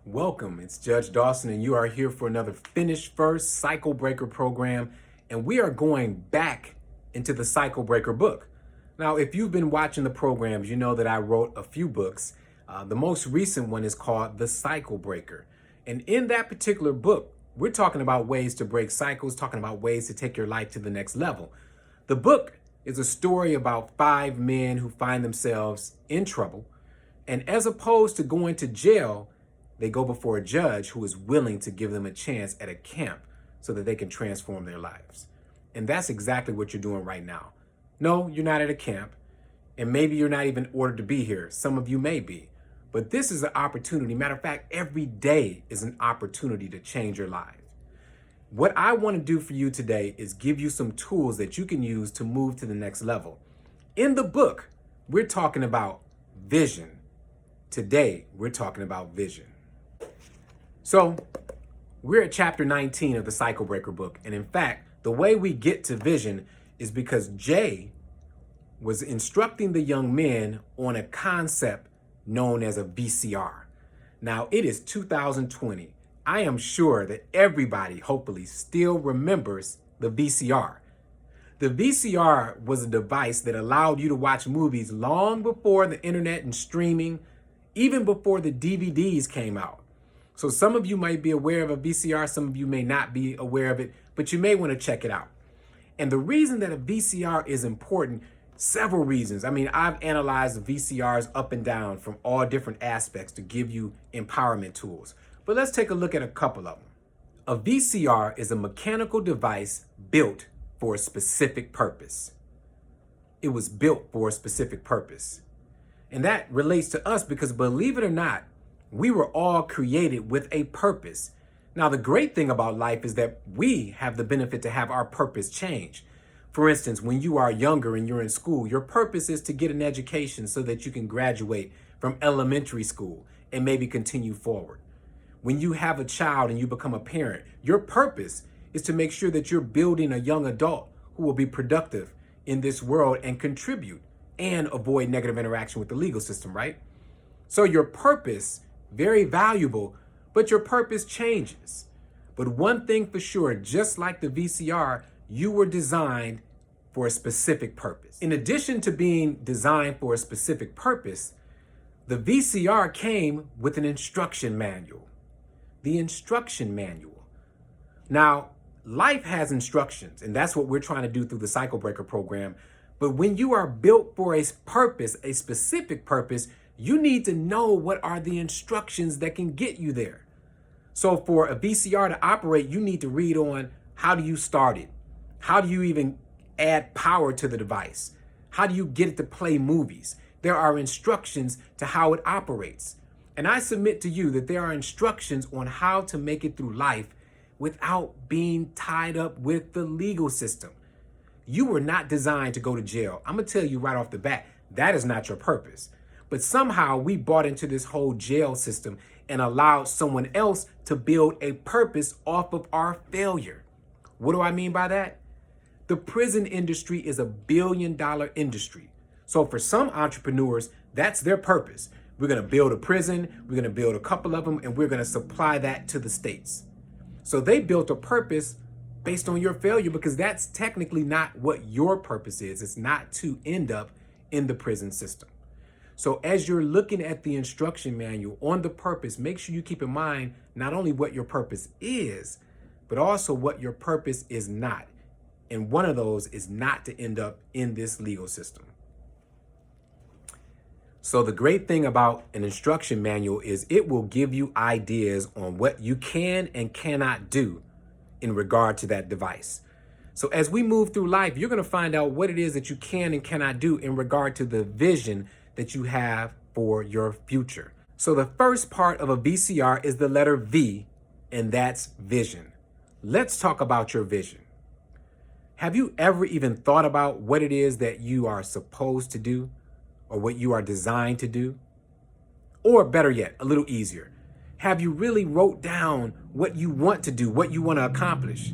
Welcome, it's Judge Dawson, and you are here for another Finish First Cycle Breaker program, and we are going back into the Cycle Breaker book. Now, if you've been watching the programs, you know that I wrote a few books. The most recent one is called The Cycle Breaker, and in that particular book, we're talking about ways to break cycles, talking about ways to take your life to the next level. The book is a story about 5 men who find themselves in trouble, and as opposed to going to jail, they go before a judge who is willing to give them a chance at a camp so that they can transform their lives. And that's exactly what you're doing right now. No, you're not at a camp, and maybe you're not even ordered to be here. Some of you may be. But this is an opportunity. Matter of fact, every day is an opportunity to change your life. What I want to do for you today is give you some tools that you can use to move to the next level. In the book, we're talking about vision. Today, we're talking about vision. So we're at chapter 19 of the Cycle Breaker book. And in fact, the way we get to vision is because Jay was instructing the young men on a concept known as a VCR. Now, it is 2020. I am sure that everybody hopefully still remembers the VCR. The VCR was a device that allowed you to watch movies long before the internet and streaming, even before the DVDs came out. So some of you might be aware of a VCR, some of you may not be aware of it, but you may want to check it out. And the reason that a VCR is important, several reasons. I mean, I've analyzed the VCRs up and down from all different aspects to give you empowerment tools. But let's take a look at a couple of them. A VCR is a mechanical device built for a specific purpose. It was built for a specific purpose. And that relates to us because, believe it or not, we were all created with a purpose. Now, the great thing about life is that we have the benefit to have our purpose change. For instance, when you are younger and you're in school, your purpose is to get an education so that you can graduate from elementary school and maybe continue forward. When you have a child and you become a parent, your purpose is to make sure that you're building a young adult who will be productive in this world and contribute and avoid negative interaction with the legal system, right? So your purpose, very valuable, but your purpose changes. But one thing for sure, just like the VCR, you were designed for a specific purpose. In addition to being designed for a specific purpose, the VCR came with an instruction manual. The instruction manual. Now, life has instructions, and that's what we're trying to do through the Cycle Breaker program. But when you are built for a purpose, a specific purpose, you need to know what are the instructions that can get you there. So for a VCR to operate, you need to read on how do you start it? How do you even add power to the device? How do you get it to play movies? There are instructions to how it operates. And I submit to you that there are instructions on how to make it through life without being tied up with the legal system. You were not designed to go to jail. I'm going to tell you right off the bat, that is not your purpose. But somehow we bought into this whole jail system and allowed someone else to build a purpose off of our failure. What do I mean by that? The prison industry is a billion-dollar industry. So for some entrepreneurs, that's their purpose. We're going to build a prison, we're going to build a couple of them, and we're going to supply that to the states. So they built a purpose based on your failure because that's technically not what your purpose is. It's not to end up in the prison system. So as you're looking at the instruction manual on the purpose, make sure you keep in mind not only what your purpose is, but also what your purpose is not. And one of those is not to end up in this legal system. So the great thing about an instruction manual is it will give you ideas on what you can and cannot do in regard to that device. So as we move through life, you're going to find out what it is that you can and cannot do in regard to the vision that you have for your future. So the first part of a VCR is the letter V, and that's vision. Let's talk about your vision. Have you ever even thought about what it is that you are supposed to do or what you are designed to do? Or better yet, a little easier, have you really wrote down what you want to do, what you want to accomplish?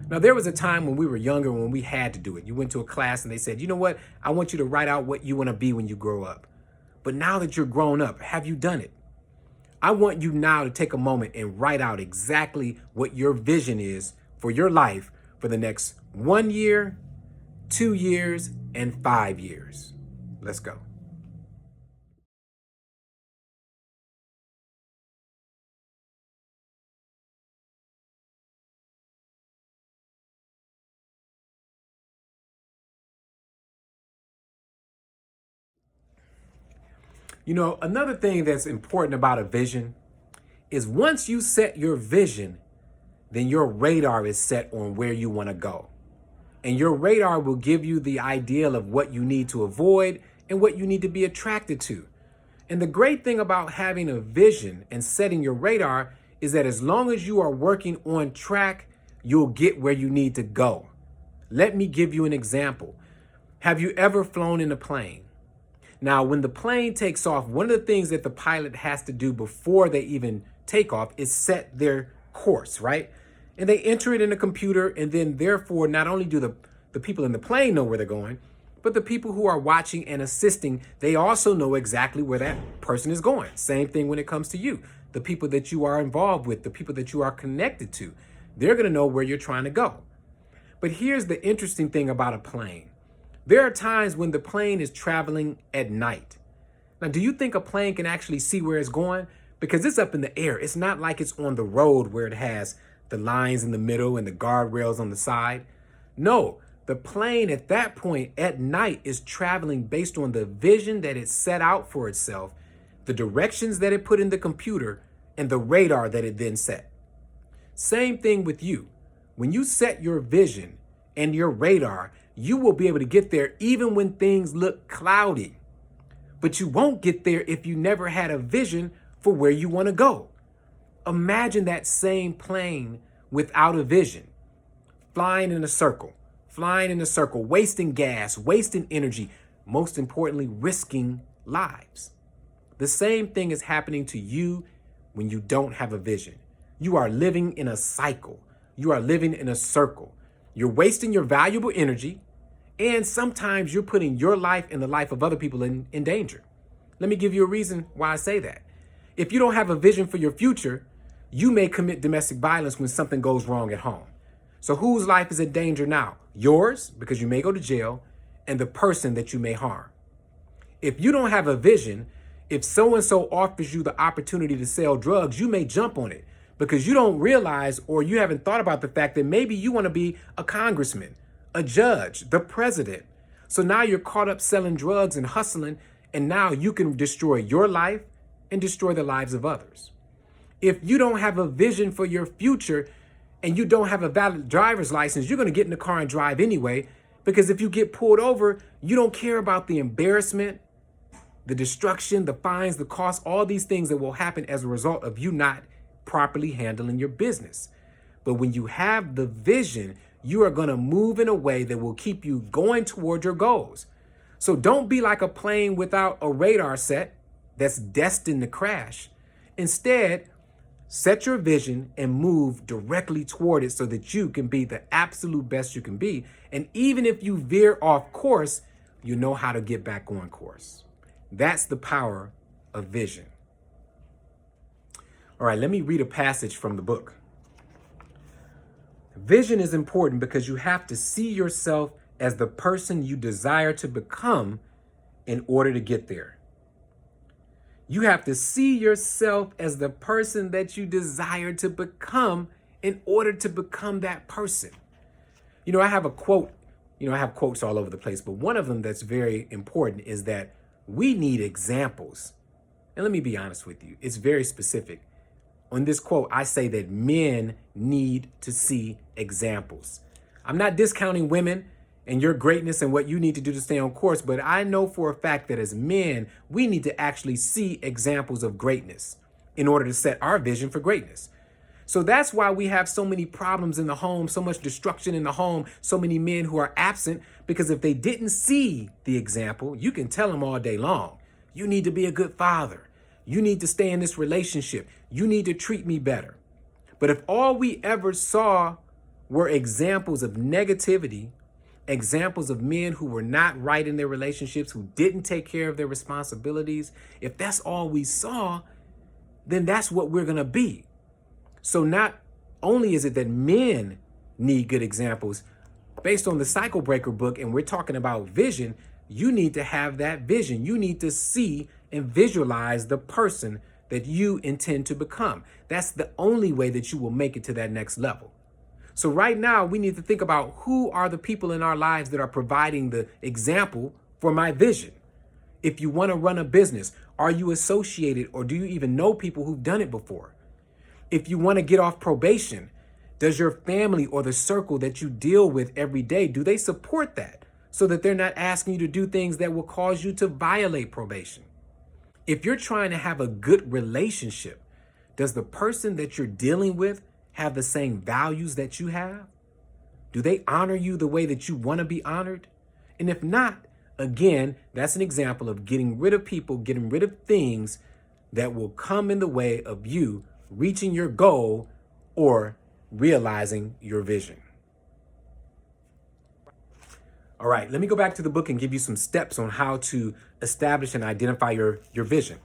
Now, there was a time when we were younger when we had to do it. You went to a class and they said, you know what? I want you to write out what you want to be when you grow up. But now that you're grown up, have you done it? I want you now to take a moment and write out exactly what your vision is for your life for the next 1 year, 2 years, and 5 years. Let's go. You know, another thing that's important about a vision is once you set your vision, then your radar is set on where you want to go. And your radar will give you the ideal of what you need to avoid and what you need to be attracted to. And the great thing about having a vision and setting your radar is that as long as you are working on track, you'll get where you need to go. Let me give you an example. Have you ever flown in a plane? Now, when the plane takes off, one of the things that the pilot has to do before they even take off is set their course, right? And they enter it in a computer, and then therefore not only do the people in the plane know where they're going, but the people who are watching and assisting, they also know exactly where that person is going. Same thing when it comes to you. The people that you are involved with, the people that you are connected to, they're going to know where you're trying to go. But here's the interesting thing about a plane. There are times when the plane is traveling at night. Now, do you think a plane can actually see where it's going? Because it's up in the air. It's not like it's on the road where it has the lines in the middle and the guardrails on the side. No, the plane at that point at night is traveling based on the vision that it set out for itself, the directions that it put in the computer, and the radar that it then set. Same thing with you. When you set your vision and your radar, you will be able to get there even when things look cloudy. But you won't get there if you never had a vision for where you want to go. Imagine that same plane without a vision, flying in a circle, wasting gas, wasting energy, most importantly, risking lives. The same thing is happening to you when you don't have a vision. You are living in a cycle. You are living in a circle. You're wasting your valuable energy, and sometimes you're putting your life and the life of other people in danger. Let me give you a reason why I say that. If you don't have a vision for your future, you may commit domestic violence when something goes wrong at home. So whose life is in danger now? Yours, because you may go to jail, and the person that you may harm. If you don't have a vision, if so-and-so offers you the opportunity to sell drugs, you may jump on it because you don't realize or you haven't thought about the fact that maybe you want to be a congressman, a judge, the president. So now you're caught up selling drugs and hustling, and now you can destroy your life and destroy the lives of others. If you don't have a vision for your future and you don't have a valid driver's license, you're going to get in the car and drive anyway, because if you get pulled over, you don't care about the embarrassment, the destruction, the fines, the costs, all these things that will happen as a result of you not properly handling your business. But when you have the vision, you are going to move in a way that will keep you going toward your goals. So don't be like a plane without a radar set that's destined to crash. Instead, set your vision and move directly toward it so that you can be the absolute best you can be. And even if you veer off course, you know how to get back on course. That's the power of vision. All right, let me read a passage from the book. Vision is important because you have to see yourself as the person you desire to become in order to get there. You have to see yourself as the person that you desire to become in order to become that person. You know, I have a quote, I have quotes all over the place, but one of them that's very important is that we need examples. And let me be honest with you, it's very specific. On this quote, I say that men need to see examples. I'm not discounting women and your greatness and what you need to do to stay on course, but I know for a fact that as men, we need to actually see examples of greatness in order to set our vision for greatness. So that's why we have so many problems in the home, so much destruction in the home, so many men who are absent, because if they didn't see the example, you can tell them all day long, you need to be a good father. You need to stay in this relationship. You need to treat me better. But if all we ever saw were examples of negativity, examples of men who were not right in their relationships, who didn't take care of their responsibilities, if that's all we saw, then that's what we're going to be. So not only is it that men need good examples, based on the Cycle Breaker book, and we're talking about vision, you need to have that vision. You need to see and visualize the person that you intend to become. That's the only way that you will make it to that next level. So right now, we need to think about who are the people in our lives that are providing the example for my vision. If you want to run a business, are you associated or do you even know people who've done it before? If you want to get off probation, does your family or the circle that you deal with every day, do they support that so that they're not asking you to do things that will cause you to violate probation? If you're trying to have a good relationship, does the person that you're dealing with have the same values that you have? Do they honor you the way that you want to be honored? And if not, again, that's an example of getting rid of people, getting rid of things that will come in the way of you reaching your goal or realizing your vision. All right, let me go back to the book and give you some steps on how to establish and identify your vision.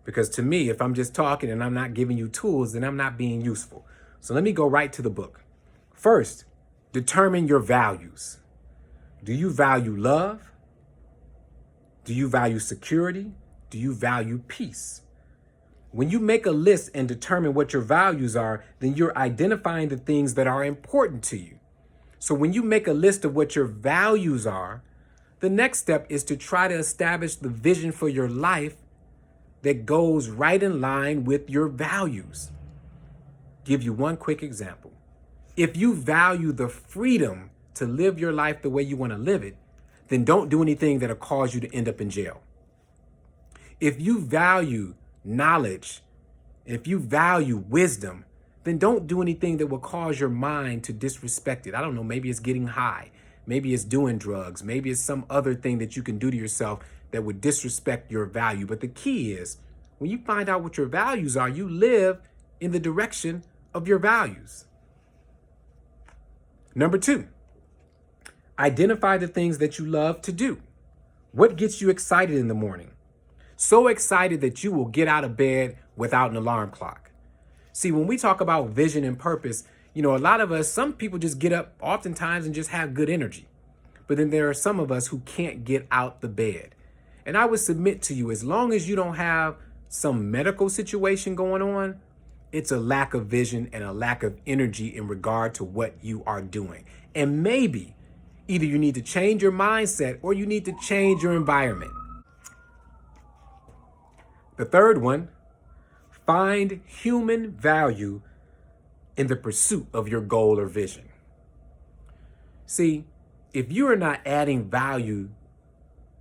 Because to me, if I'm just talking and I'm not giving you tools, then I'm not being useful. So let me go right to the book. First, determine your values. Do you value love? Do you value security? Do you value peace? When you make a list and determine what your values are, then you're identifying the things that are important to you. So when you make a list of what your values are, the next step is to try to establish the vision for your life that goes right in line with your values. Give you one quick example. If you value the freedom to live your life the way you want to live it, then don't do anything that'll cause you to end up in jail. If you value knowledge, if you value wisdom, then don't do anything that will cause your mind to disrespect it. I don't know, maybe it's getting high, maybe it's doing drugs, maybe it's some other thing that you can do to yourself that would disrespect your value. But the key is, when you find out what your values are, you live in the direction of your values. Number 2, identify the things that you love to do. What gets you excited in the morning? So excited that you will get out of bed without an alarm clock. See, when we talk about vision and purpose, a lot of us, some people just get up oftentimes and just have good energy. But then there are some of us who can't get out the bed. And I would submit to you, as long as you don't have some medical situation going on, it's a lack of vision and a lack of energy in regard to what you are doing. And maybe either you need to change your mindset or you need to change your environment. The third one, find human value in the pursuit of your goal or vision. See, if you are not adding value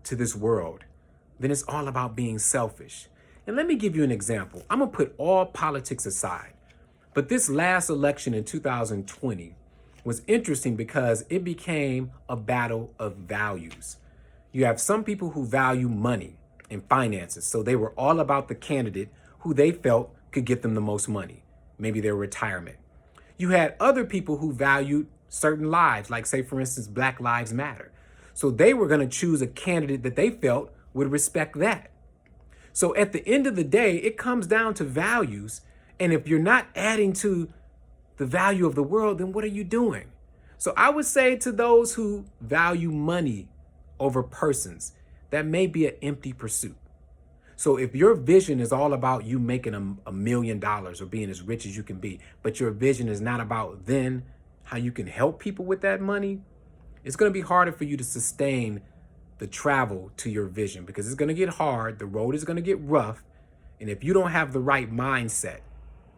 to this world, then it's all about being selfish. And let me give you an example. I'm going to put all politics aside. But this last election in 2020 was interesting because it became a battle of values. You have some people who value money and finances. So they were all about the candidate who they felt could get them the most money, maybe their retirement. You had other people who valued certain lives, like say, for instance, Black Lives Matter. So they were going to choose a candidate that they felt would respect that. So at the end of the day, it comes down to values. And if you're not adding to the value of the world, then what are you doing? So I would say to those who value money over persons, that may be an empty pursuit. So if your vision is all about you making $1 million or being as rich as you can be, but your vision is not about then how you can help people with that money, it's going to be harder for you to sustain the travel to your vision, because it's going to get hard. The road is going to get rough. And if you don't have the right mindset,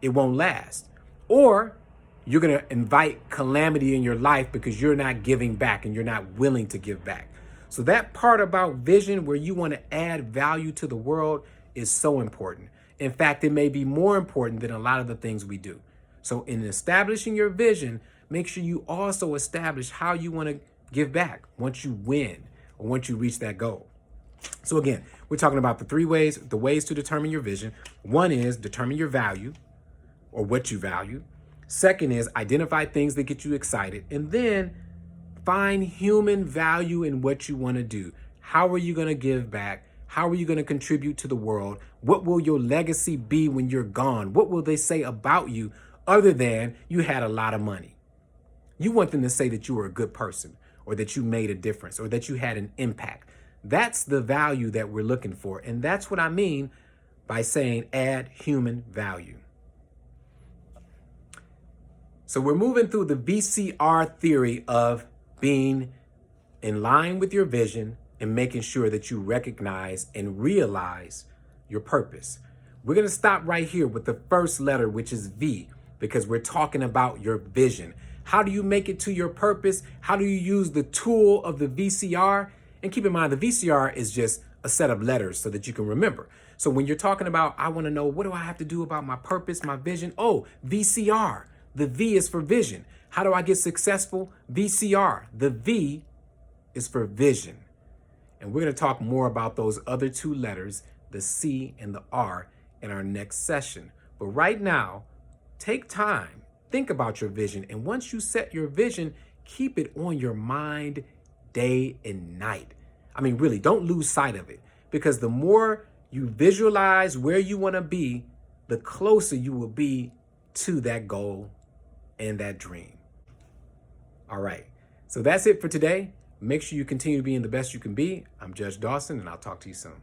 it won't last. Or you're going to invite calamity in your life because you're not giving back and you're not willing to give back. So that part about vision, where you want to add value to the world, is so important. In fact, it may be more important than a lot of the things we do. So in establishing your vision, make sure you also establish how you want to give back once you win or once you reach that goal. So again, we're talking about the ways to determine your vision. One is determine your value or what you value. Second is identify things that get you excited. And then find human value in what you want to do. How are you going to give back? How are you going to contribute to the world? What will your legacy be when you're gone? What will they say about you other than you had a lot of money? You want them to say that you were a good person, or that you made a difference, or that you had an impact. That's the value that we're looking for. And that's what I mean by saying add human value. So we're moving through the VCR theory of being in line with your vision and making sure that you recognize and realize your purpose. We're going to stop right here with the first letter, which is V, because we're talking about your vision. How do you make it to your purpose? How do you use the tool of the VCR? And keep in mind, the VCR is just a set of letters so that you can remember. So when you're talking about, I want to know, what do I have to do about my purpose, my vision? Oh, VCR. The V is for vision. How do I get successful? VCR. The V is for vision. And we're going to talk more about those other two letters, the C and the R, in our next session. But right now, take time, think about your vision. And once you set your vision, keep it on your mind day and night. I mean, really, don't lose sight of it, because the more you visualize where you want to be, the closer you will be to that goal and that dream. All right. So that's it for today. Make sure you continue being the best you can be. I'm Judge Dawson, and I'll talk to you soon.